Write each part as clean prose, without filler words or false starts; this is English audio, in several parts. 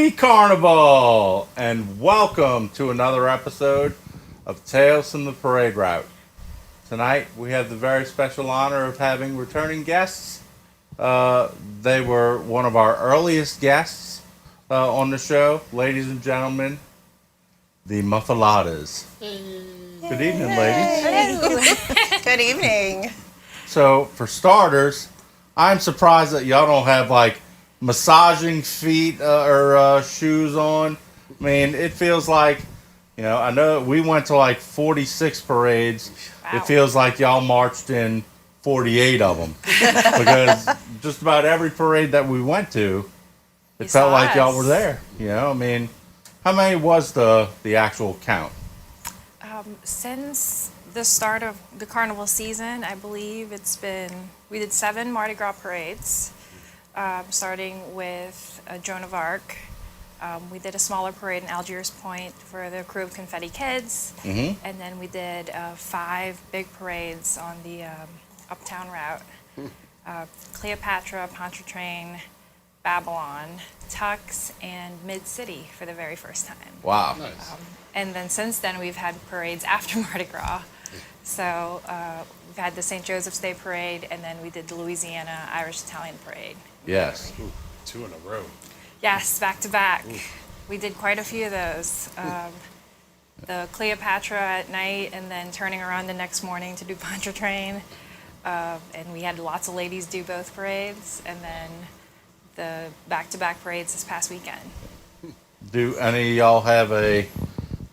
Happy Carnival, and welcome to another episode of Tales from the Parade Route. Tonight, we have the very special honor of having returning guests. They were one of our earliest guests on the show. Ladies and gentlemen, the Muffalottas. Good evening, ladies. Hello. Good evening. So, for starters, I'm surprised that y'all don't have, like, massaging feet or shoes on. I mean, it feels like, I know we went to like 46 parades. Wow. It feels like y'all marched in 48 of them. Because just about every parade that we went to, it felt like y'all were there. I mean, how many was the actual count? Since the start of the carnival season, I believe we did 7 Mardi Gras parades. Starting with Joan of Arc. We did a smaller parade in Algiers Point for the crew of Confetti Kids. Mm-hmm. And then we did 5 big parades on the Uptown route. Cleopatra, Pontchartrain, Babylon, Tux, and Mid-City for the very first time. Wow. Nice. And then since then, we've had parades after Mardi Gras. So we've had the St. Joseph's Day Parade, and then we did the Louisiana Irish-Italian Parade. Yes. Ooh, 2 in a row. Yes, back to back. We did quite a few of those. The Cleopatra at night, and then turning around the next morning to do Pontchartrain. And we had lots of ladies do both parades, and then the back-to-back parades this past weekend. Do any of y'all have a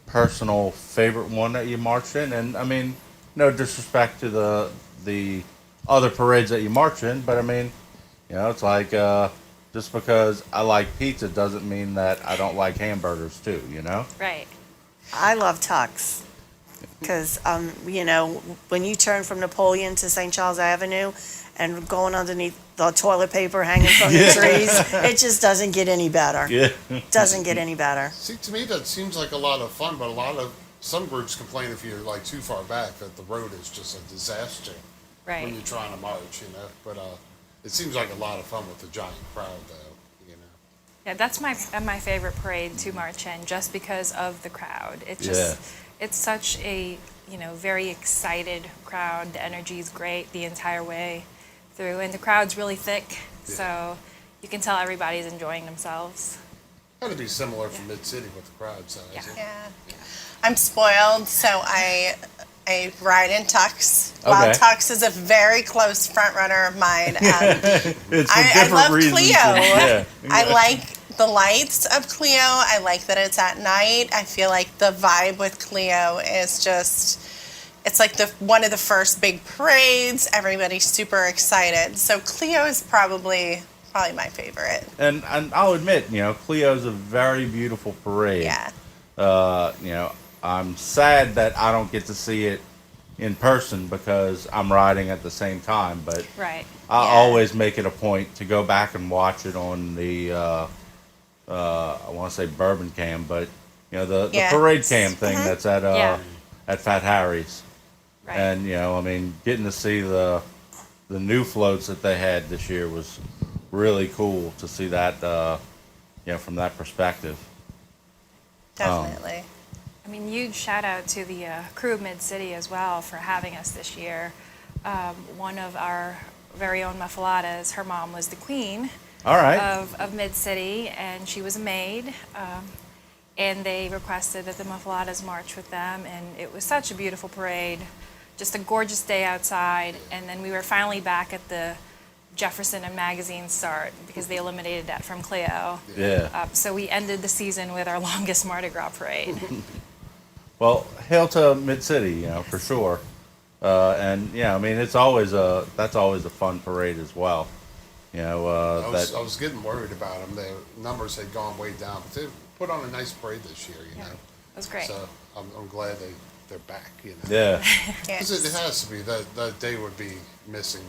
personal favorite one that you marched in? And I mean, no disrespect to the other parades that you march in, but I mean, it's like just because I like pizza doesn't mean that I don't like hamburgers too, Right. I love Tux because, when you turn from Napoleon to St. Charles Avenue and going underneath the toilet paper hanging from the trees, it just doesn't get any better. Yeah. Doesn't get any better. See, to me that seems like a lot of fun, but some groups complain if you're like too far back that the road is just a disaster. Right. When you're trying to march, But it seems like a lot of fun with the giant crowd, though. Yeah, that's my favorite parade to march in, just because of the crowd. It's such a very excited crowd. The energy is great the entire way through, and the crowd's really thick, so you can tell everybody's enjoying themselves. Got to be similar for Mid-City with the crowd size. Yeah. I'm spoiled, so I ride in Tux. Okay. While Tux is a very close front runner of mine. I love reasons. Clio. Yeah. I like the lights of Clio. I like that it's at night. I feel like the vibe with Clio is just, it's like one of the first big parades. Everybody's super excited. So Clio is probably my favorite. And I'll admit, Clio's a very beautiful parade. Yeah. I'm sad that I don't get to see it in person because I'm riding at the same time, but Right. I always make it a point to go back and watch it on the I want to say Bourbon Cam, but the parade cam thing that's at Fat Harry's. Right. And getting to see the new floats that they had this year was really cool to see that from that perspective. Definitely. Huge shout out to the crew of Mid-City as well for having us this year. One of our very own Muffalottas, her mom was the queen of Mid-City, and she was a maid. And they requested that the Muffalottas march with them, and it was such a beautiful parade. Just a gorgeous day outside, and then we were finally back at the Jefferson and Magazine start because they eliminated that from Clio. Yeah. So we ended the season with our longest Mardi Gras parade. Well, hail to Mid-City, for sure. And it's always that's always a fun parade as well. I was getting worried about them. The numbers had gone way down, but they put on a nice parade this year. It was great. So I'm glad they're back. Yeah. Because it has to be that day would be missing.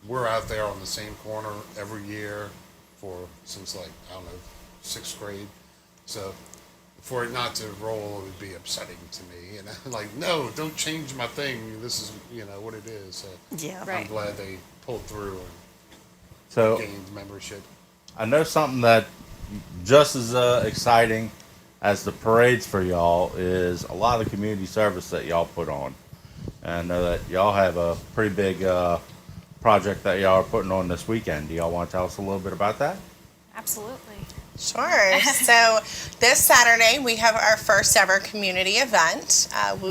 We're out there on the same corner every year since 6th grade. So for it not to roll, it would be upsetting to me. Like, no, don't change my thing. This is, what it is. So Yeah. Right. I'm glad they pulled through and So gained membership. I know something that just as exciting as the parades for y'all is a lot of community service that y'all put on. And I know that y'all have a pretty big project that y'all are putting on this weekend. Do y'all want to tell us a little bit about that? Absolutely. Sure. So this Saturday we have our first ever community event.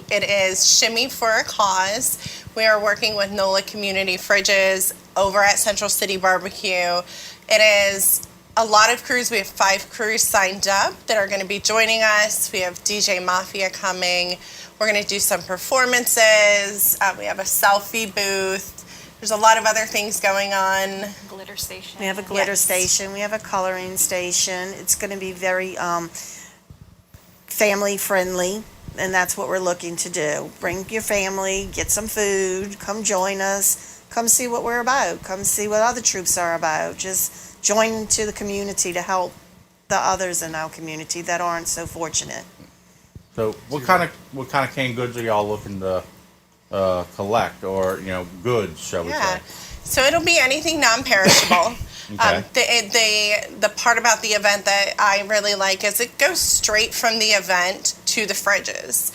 It is Shimmy for a Cause. We are working with NOLA Community Fridges over at Central City Barbecue. It is a lot of crews. We have 5 crews signed up that are going to be joining us. We have DJ Mafia coming. We're going to do some performances. We have a selfie booth. There's a lot of other things going on. Glitter station. We have a glitter Yes. station. We have a coloring station. It's going to be very family friendly, and that's what we're looking to do. Bring your family, get some food, come join us, come see what we're about, come see what other troops are about. Just join into the community to help the others in our community that aren't so fortunate. So what kind of canned goods are y'all looking to collect, or goods, shall we Yeah. say? So it'll be anything non-perishable. Okay. The part about the event that I really like is it goes straight from the event to the fridges.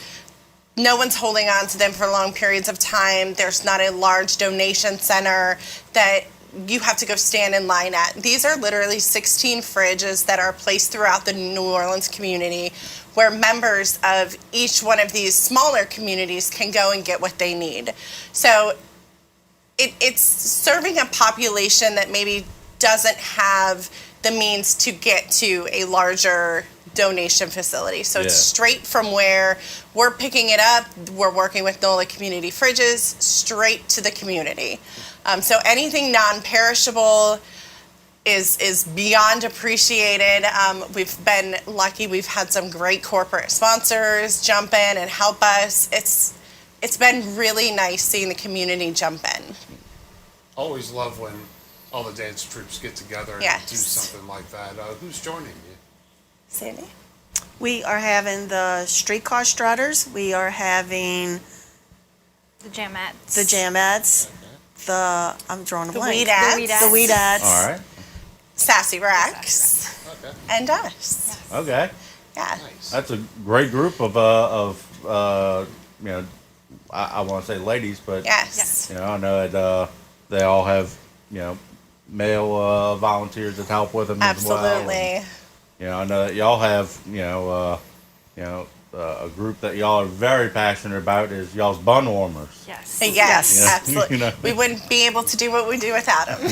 No one's holding on to them for long periods of time. There's not a large donation center that you have to go stand in line at. These are literally 16 fridges that are placed throughout the New Orleans community, where members of each one of these smaller communities can go and get what they need. So it's serving a population that maybe doesn't have the means to get to a larger donation facility. So it's Yeah. straight from where we're picking it up. We're working with NOLA Community Fridges straight to the community. So anything non-perishable is beyond appreciated. We've been lucky. We've had some great corporate sponsors jump in and help us. It's been really nice seeing the community jump in. Always love when all the dance troops get together and Yes. do something like that. Who's joining you? Sandy? We are having the streetcar strutters. We are having The Jamettes. the Jamettes. I'm drawing a The blank. Weedettes. The Weedettes. All right. Sassy Rex. Okay. And us. Okay. Yeah. Nice. That's a great group of I want to say ladies, but Yes. I know that they all have male volunteers that help with them as well. Absolutely. And, I know that y'all have a group that y'all are very passionate about is y'all's bun warmers. Yes. Yes, Yeah. absolutely. We wouldn't be able to do what we do without them.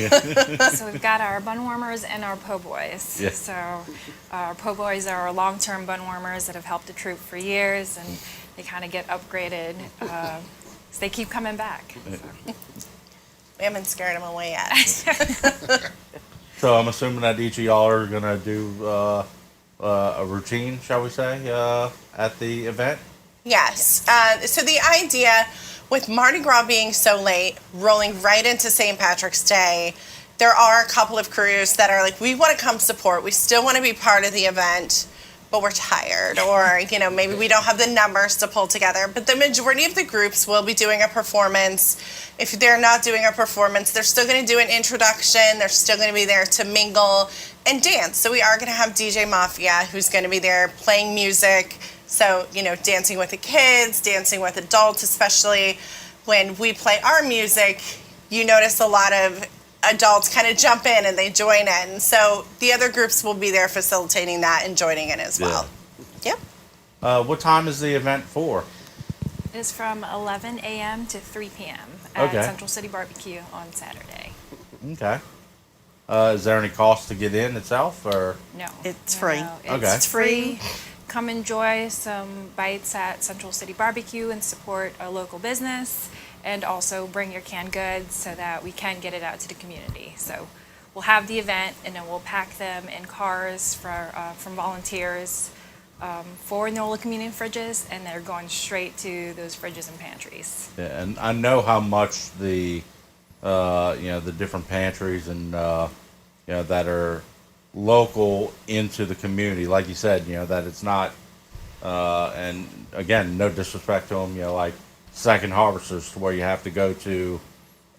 So we've got our bun warmers and our po' boys. Yeah. So our po' boys are our long-term bun warmers that have helped the troop for years, and they kind of get upgraded. So they keep coming back. So. We haven't scared them away yet. So I'm assuming that each of y'all are gonna do a routine, shall we say, at the event. Yes. So the idea with Mardi Gras being so late, rolling right into St. Patrick's Day, there are a couple of crews that are like, we want to come support. We still want to be part of the event, but we're tired, or maybe we don't have the numbers to pull together. But the majority of the groups will be doing a performance. If they're not doing a performance, they're still going to do an introduction. They're still going to be there to mingle and dance. So we are going to have DJ Mafia, who's going to be there playing music. So, dancing with the kids, dancing with adults, especially when we play our music, you notice a lot of adults kind of jump in and they join in. So the other groups will be there facilitating that and joining in as well. Yep. What time is the event for? It is from 11 a.m. to 3 p.m. at Okay. Central City Barbecue on Saturday. Okay. Is there any cost to get in itself, or? No. It's no, free. no. Okay. It's free. Come enjoy some bites at Central City Barbecue and support a local business, and also bring your canned goods so that we can get it out to the community. So we'll have the event, and then we'll pack them in cars from volunteers for NOLA community fridges, and they're going straight to those fridges and pantries. Yeah, and I know how much the the different pantries and that are local into the community, like you said, that it's not, and again, no disrespect to them, like Second Harvesters, to where you have to go to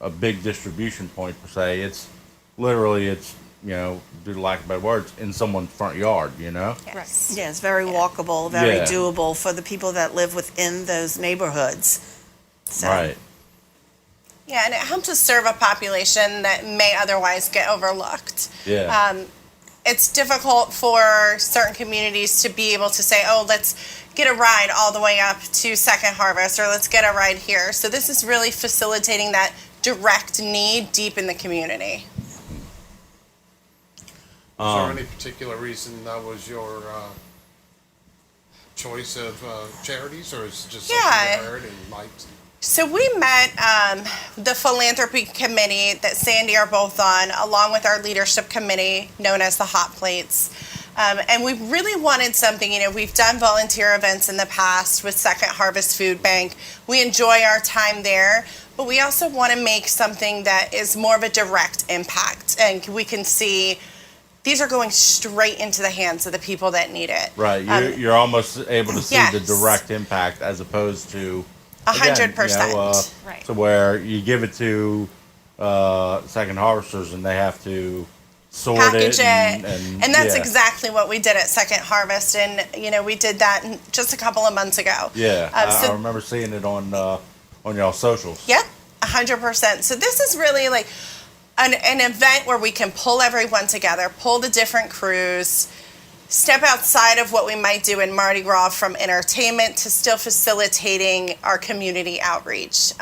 a big distribution point per se. It's literally, it's due to lack of better words, in someone's front yard, Yes. Yeah, it's very walkable, very Yeah. doable for the people that live within those neighborhoods. So, Right. Yeah, and it helps us serve a population that may otherwise get overlooked. Yeah. It's difficult for certain communities to be able to say, oh, let's get a ride all the way up to Second Harvest, or let's get a ride here. So this is really facilitating that direct need deep in the community. Is there any particular reason that was your choice of charities, or is it just something Yeah. you heard and liked? So we met the philanthropy committee that Sandy are both on, along with our leadership committee known as the Hot Plates. And we really wanted something, we've done volunteer events in the past with Second Harvest Food Bank. We enjoy our time there, but we also want to make something that is more of a direct impact. And we can see these are going straight into the hands of the people that need it. Right. You're almost able to see the yes. direct impact as opposed to 100%. Right. So where you give it to second harvesters and they have to sort Package it and that's yeah. exactly what we did at Second Harvest, and we did that just a couple of months ago. Yeah, So I remember seeing it on y'all socials. Yep, 100%. So this is really like an event where we can pull everyone together, pull the different crews, step outside of what we might do in Mardi Gras from entertainment to still facilitating our community outreach.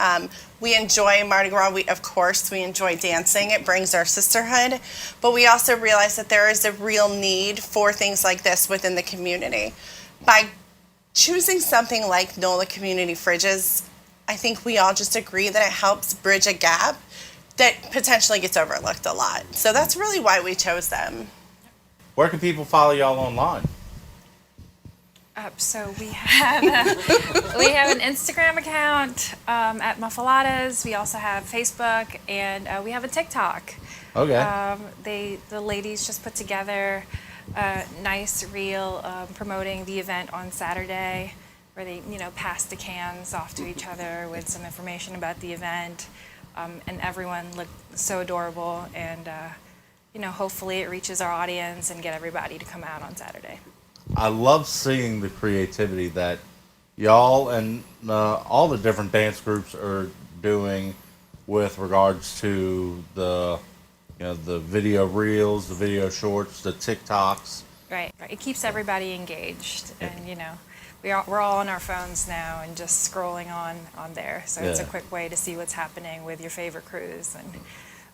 We enjoy Mardi Gras. Of course, we enjoy dancing. It brings our sisterhood. But we also realize that there is a real need for things like this within the community. By choosing something like NOLA Community Fridges, I think we all just agree that it helps bridge a gap that potentially gets overlooked a lot. So that's really why we chose them. Where can people follow y'all online? So we have an Instagram account at Muffalottas. We also have Facebook, and we have a TikTok. Okay. The ladies just put together a nice reel promoting the event on Saturday, where they pass the cans off to each other with some information about the event, and everyone looked so adorable, and hopefully it reaches our audience and get everybody to come out on Saturday. I love seeing the creativity that y'all and all the different dance groups are doing with regards to the the video reels, the video shorts, the TikToks. Right. It keeps everybody engaged, and we're all on our phones now and just scrolling on there. So it's a quick way to see what's happening with your favorite crews,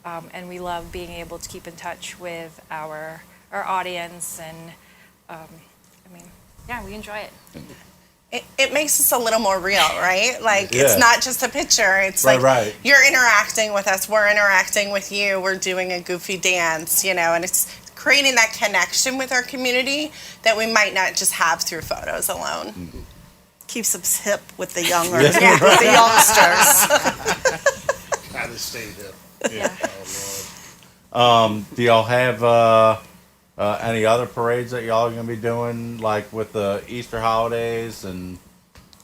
and we love being able to keep in touch with our audience, and we enjoy it. It makes us a little more real, right? Like, Yeah. it's not just a picture. It's Right. you're interacting with us. We're interacting with you. We're doing a goofy dance, and it's creating that connection with our community that we might not just have through photos alone. keeps us hip with the youngers, with the youngsters. Gotta stay hip. Yeah. Oh, Lord. Do y'all have any other parades that y'all are going to be doing, like with the Easter holidays? And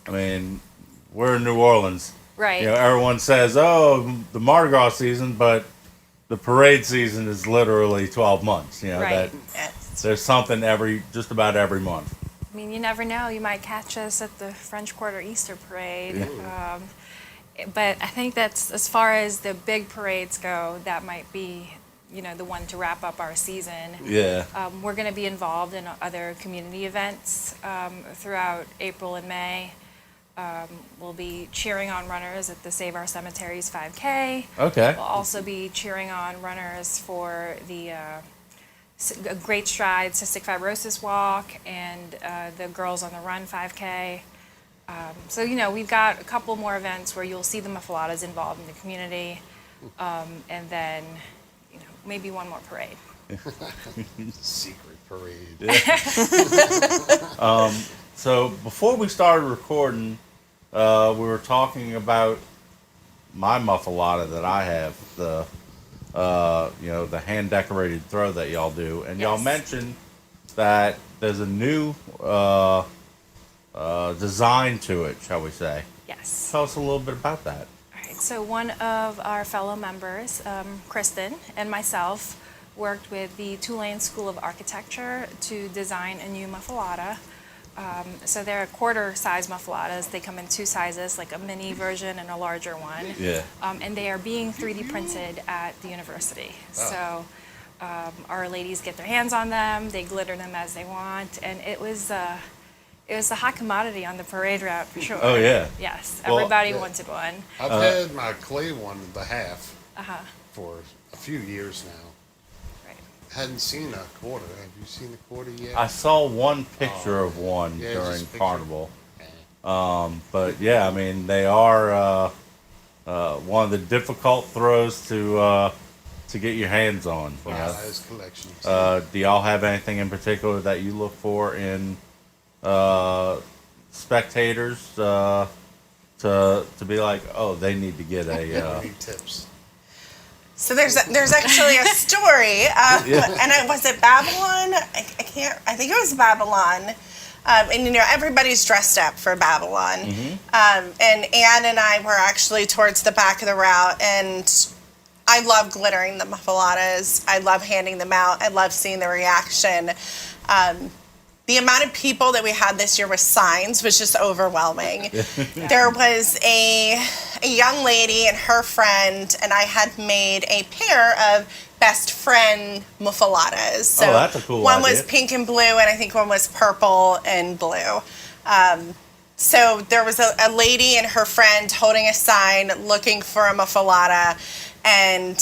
we're in New Orleans. Right. Everyone says, "Oh, the Mardi Gras season," but the parade season is literally 12 months. Right. Yes. There's something just about every month. You never know. You might catch us at the French Quarter Easter Parade. But I think that's, as far as the big parades go, that might be, the one to wrap up our season. Yeah. We're going to be involved in other community events throughout April and May. We'll be cheering on runners at the Save Our Cemeteries 5K. Okay. We'll also be cheering on runners for the Great Strides Cystic Fibrosis Walk and the Girls on the Run 5K. So, we've got a couple more events where you'll see the Muffalottas involved in the community, and then, maybe one more parade. Secret parade. So before we started recording, we were talking about my Muffalotta that I have, the the hand decorated throw that y'all do, and y'all Yes. mentioned that there's a new design to it, shall we say? Yes. Tell us a little bit about that. All right, so one of our fellow members, Kristen, and myself, worked with the Tulane School of Architecture to design a new Muffalotta. So they're quarter-size Muffalottas. They come in two sizes, like a mini version and a larger one. Yeah. And they are being 3D printed at the university. So our ladies get their hands on them. They glitter them as they want, and it was a hot commodity on the parade route for sure. Oh yeah. Yes, Well, everybody wanted one. I've had my clay one, the half, Uh-huh. for a few years now. Right. Hadn't seen a quarter. Have you seen a quarter yet? I saw one picture of one Yeah, during just a picture. Carnival. Eh. But yeah, I mean, they are one of the difficult throws to get your hands on. You know? Size collections. Do y'all have anything in particular that you look for in spectators to be like, oh, they need to get a Any tips? So there's actually a story, and was it Babylon? I think it was Babylon. And everybody's dressed up for Babylon. And Anne and I were actually towards the back of the route, and I love glittering the Muffalottas. I love handing them out. I love seeing the reaction. The amount of people that we had this year with signs was just overwhelming. There was a young lady and her friend, and I had made a pair of best friend Muffalottas. So that's a cool one idea. was pink and blue, and I think one was purple and blue. So there was a lady and her friend holding a sign looking for a Muffalotta, and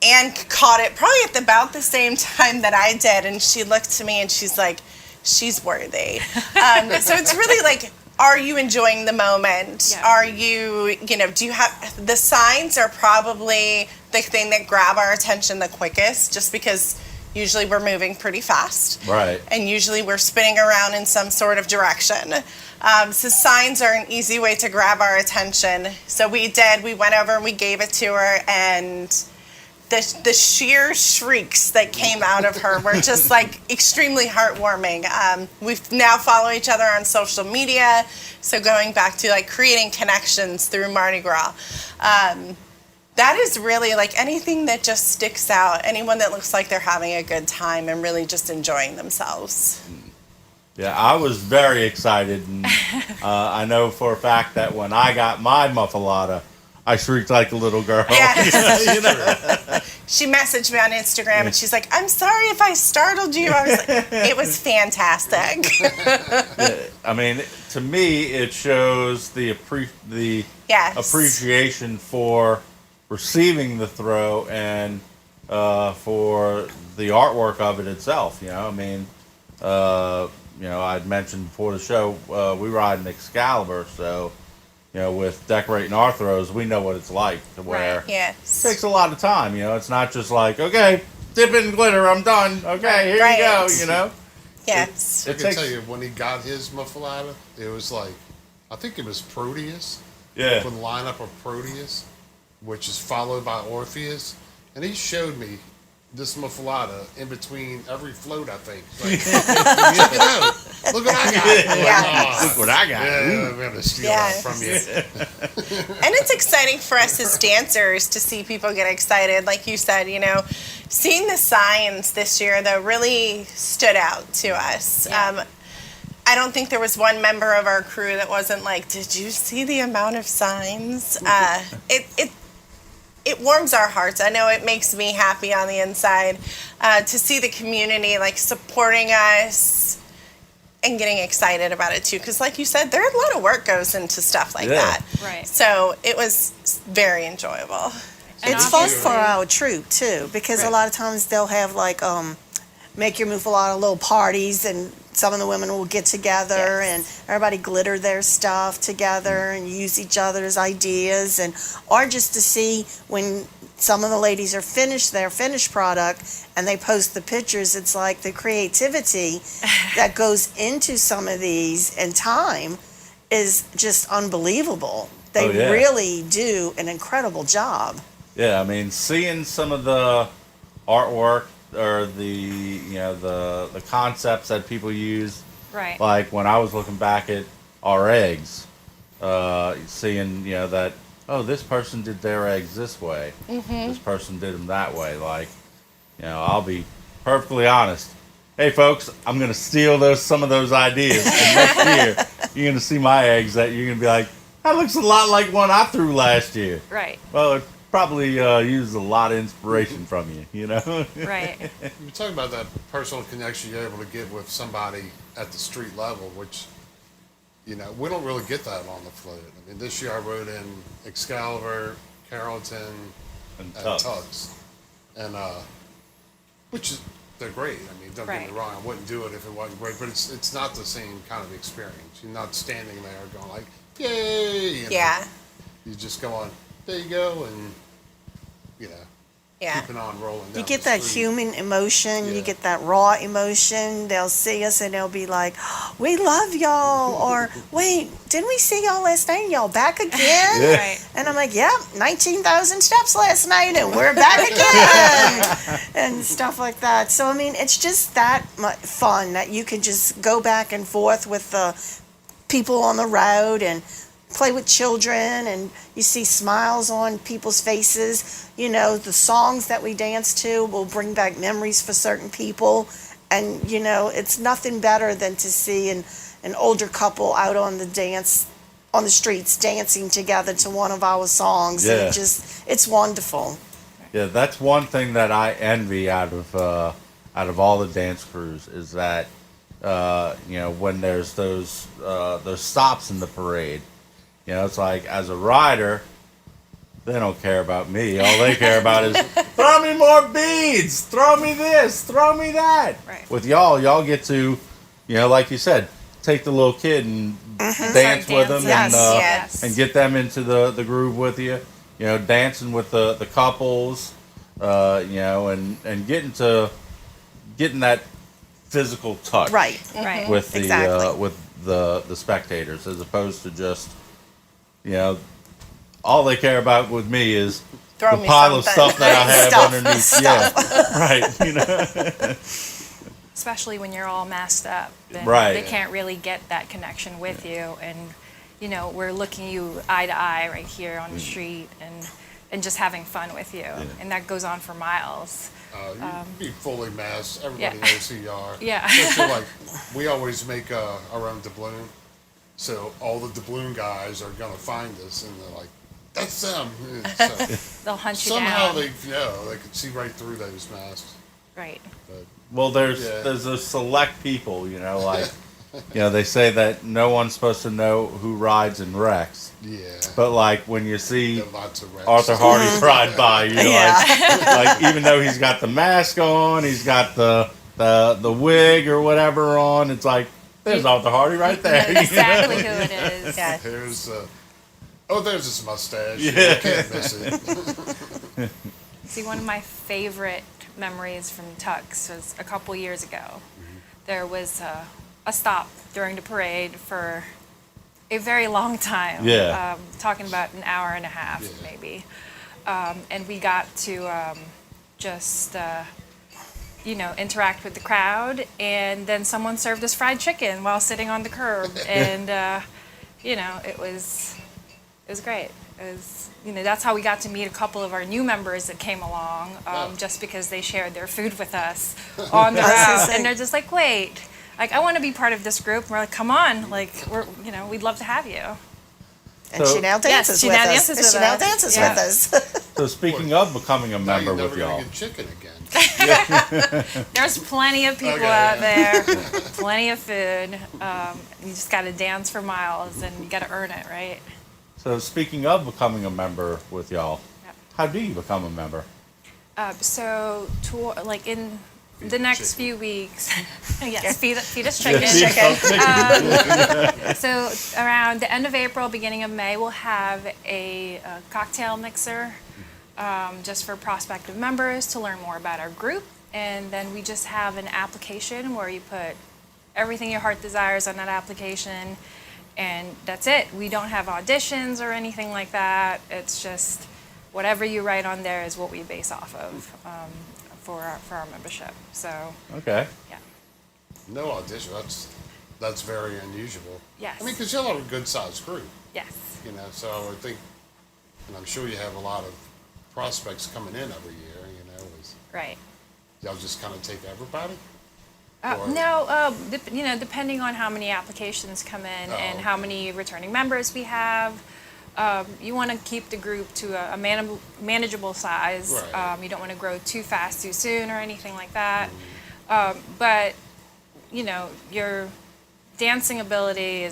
Anne caught it probably at about the same time that I did, and she looked to me and she's like, she's worthy. So it's really like, are you enjoying the moment? Yeah. Are you, do you have, the signs are probably the thing that grab our attention the quickest, just because usually we're moving pretty fast. right. And usually we're spinning around in some sort of direction. So signs are an easy way to grab our attention. So we went over and we gave it to her, and the sheer shrieks that came out of her were just like extremely heartwarming. We now follow each other on social media, so going back to like creating connections through Mardi Gras. That is really like anything that just sticks out, anyone that looks like they're having a good time and really just enjoying themselves. Yeah, I was very excited, and I know for a fact that when I got my Muffalotta, I shrieked like a little girl. Yeah. You know? She messaged me on Instagram and she's like, I'm sorry if I startled you. I was like, it was fantastic. I mean, to me, it shows the Yes. appreciation for receiving the throw and for the artwork of it itself. I mean, I'd mentioned before the show, we ride an Excalibur, so with decorating our throws, we know what it's like to where Right. Yes. it takes a lot of time. It's not just like, okay, dip in glitter, I'm done. Okay, here Right. you go. Yes. I It can takes, tell you, when he got his Muffalotta, it was like, I think it was Proteus, yeah. with the lineup of Proteus, which is followed by Orpheus, and he showed me this Muffalotta in between every float, I think. It's like, check it out. Look what I got. I'm like, Yeah. "Oh, Look what I got." Yeah, I'm going to steal Yes. that from you. And it's exciting for us as dancers to see people get excited. Like you said, seeing the signs this year, though, really stood out to us. Yeah. I don't think there was one member of our crew that wasn't like, did you see the amount of signs? It warms our hearts. I know it makes me happy on the inside to see the community like supporting us and getting excited about it too. Because like you said, there's a lot of work goes into stuff like Yeah. that. Right. So it was very enjoyable. And It's fun obviously- for our troop too, because a Right. lot of times they'll have like make your move a lot of little parties, and some of the women will get together Yes. and everybody glitter their stuff together and use each other's ideas, and or just to see when some of the ladies are finished their finished product and they post the pictures. It's like the creativity that goes into some of these and time is just unbelievable. They Oh, yeah. really do an incredible job. Yeah, I mean, seeing some of the artwork or the concepts that people use, Right. like when I was looking back at our eggs, seeing that, oh, this person did their eggs this way, this person did them that way. Like I'll be perfectly honest. Hey, folks, I'm going to steal some of those ideas. And next year, you're going to see my eggs that you're going to be like, that looks a lot like one I threw last year. Right. Well, it probably uses a lot of inspiration from you, Right. You're talking about that personal connection you're able to get with somebody at the street level, which, we don't really get that on the float. I mean, this year I rode in Excalibur, Carrollton, And Tux. Tux. And, which is, they're great. I mean, don't get Right. me wrong, I wouldn't do it if it wasn't great, but it's not the same kind of experience. You're not standing there going like, yay! Yeah. You just go on, there you go, and, Yeah. keeping on rolling down You get the that street. human emotion, you Yeah. get that raw emotion. They'll see us and they'll be like, we love y'all. Or, wait, didn't we see y'all last night? Y'all back again? Yeah. Right. And I'm like, yep, 19,000 steps last night and we're back again. And stuff like that. So, I mean, it's just that fun that you can just go back and forth with the people on the road and play with children, and you see smiles on people's faces. The songs that we dance to will bring back memories for certain people. And, it's nothing better than to see an older couple out on the streets dancing together to one of our songs. Yeah. And it's wonderful. Yeah, that's one thing that I envy out of all the dance crews is that when there's those stops in the parade, it's like as a rider, they don't care about me. All they care about is throw me more beads, throw me this, throw me that. Right. With y'all get to, like you said, take the little kid and dance Start with them dancing. and Yes. and get them into the groove with you. Dancing with the couples, and getting that physical touch Right. Right. with the Exactly. with the spectators, as opposed to just all they care about with me is Throw the me pile of something. stuff that I have Stuff. underneath. Yeah, right. Especially when you're all masked up. And Right. They can't really get that connection with you. And, we're looking you eye to eye right here on the street and just having fun with you. And that goes on for miles. You be fully masked. Everybody Yeah. knows who you are. Yeah. Especially like we always make our own doubloon, so all the doubloon guys are gonna find us, and they're like, "That's them." So They'll hunt you somehow down. they could see right through those masks. Right. But Well, there's Yeah. those select people, like they say that no one's supposed to know who rides in wrecks, yeah, but like when you see there are lots of wrecks. Arthur Hardy ride by, you're Yeah. like even though he's got the mask on, he's got the wig or whatever on, it's like there's Arthur Hardy right there. Exactly who it is. Yeah. There's there's his mustache. Yeah. You can't miss it. See, one of my favorite memories from Tux was a couple years ago. There was a stop during the parade for a very long time. Yeah. Talking about an hour and a half, Yeah. maybe. And we got to just, interact with the crowd. And then someone served us fried chicken while sitting on the curb. And, it was great. It was, that's how we got to meet a couple of our new members that came along, just because they shared their food with us on the I was gonna route. say. And they're just like, wait, I want to be part of this group. And we're like, come on, we'd love to have you. And So- she now dances she with now us. dances with She now us. dances Yeah. with us. So speaking of becoming a Now member you're never with gonna y'all, get chicken again. There's plenty of people Okay, out yeah. there, plenty of food. You just got to dance for miles, and you got to earn it, right? so speaking of becoming a member with y'all, Yep. how do you become a member? In Feed the the next chicken. few weeks, yes, feed us chicken. So around the end of April, beginning of May, we'll have a cocktail mixer just for prospective members to learn more about our group. And then we just have an application where you put everything your heart desires on that application. And that's it. We don't have auditions or anything like that. It's just whatever you write on there is what we base off of for our membership. So, Okay. yeah. No audition. That's very unusual. Yes. I mean, because y'all are a good sized group, Yes. So I would think, and I'm sure you have a lot of prospects coming in every year, is- Right. y'all just kind of take everybody? No, depending on how many applications come in and how many returning members we have, you want to keep the group to a manageable size. Right. You don't want to grow too fast, too soon, or anything like that. But your dancing ability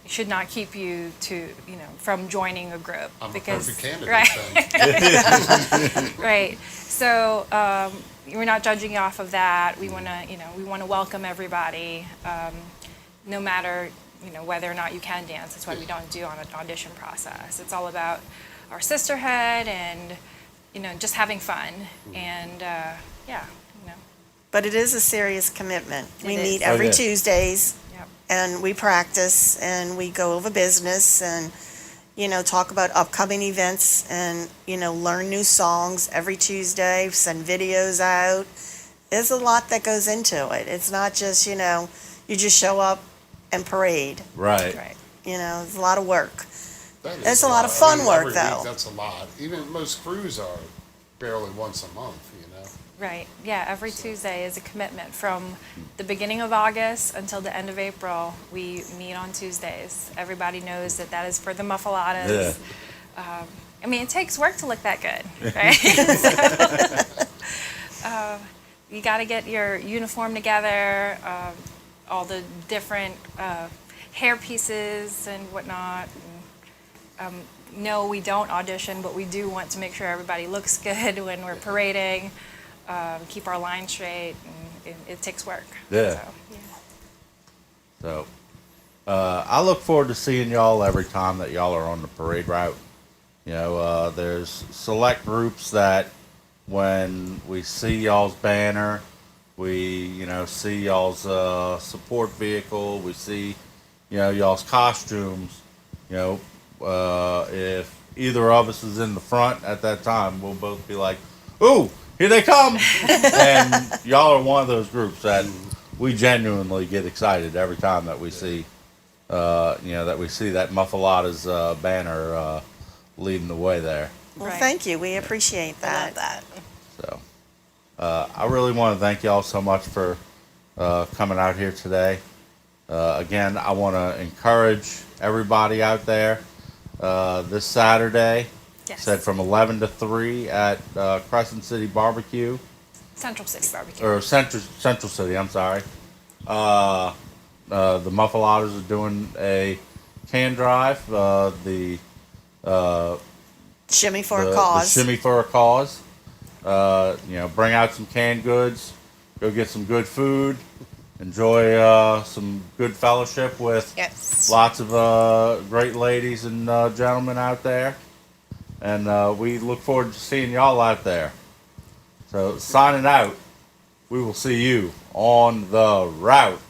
should not keep you from joining a group. I'm because, a perfect candidate right. then. Right. So we're not judging you off of that. We want to welcome everybody, no matter whether or not you can dance. That's why we don't do on an audition process. It's all about our sisterhood and just having fun and But it is a serious commitment. We It is. meet every yeah. Tuesdays, Yep. and we practice, and we go over business, and talk about upcoming events, and learn new songs every Tuesday. Send videos out. There's a lot that goes into it. It's not just you just show up and parade. Right. Right. It's a lot of work. That is It's a lot of fun work, every though. Week, that's a lot. Even most crews are barely once a month, Right. Yeah. Every Tuesday is a commitment from the beginning of August until the end of April. We meet on Tuesdays. Everybody knows that is for the Muffalottas. Yeah. It takes work to look that good, right? So, you got to get your uniform together, all the different hair pieces and whatnot. And, no, we don't audition, but we do want to make sure everybody looks good when we're parading. Keep our line straight, and it takes work. Yeah. So, yeah. So, I look forward to seeing y'all every time that y'all are on the parade route. There's select groups that when we see y'all's banner, we, see y'all's support vehicle, we see, y'all's costumes, if either of us is in the front at that time, we'll both be like, ooh, here they come. And y'all are one of those groups that we genuinely get excited every time that we see, that we see that Muffalottas banner leading the way there. Well, Right. thank you. We appreciate I that. love that. So, I really want to thank y'all so much for coming out here today. Again, I want to encourage everybody out there this Saturday. Yes. Said from 11 to 3 at Crescent City Barbecue, Central City Barbecue. or Central City. I'm sorry. The Muffalottas are doing a can drive. The Shimmy for a the cause. Shimmy for a cause. Bring out some canned goods. Go get some good food. Enjoy some good fellowship with Yes. lots of great ladies and gentlemen out there. And we look forward to seeing y'all out there. So, signing out, we will see you on the route.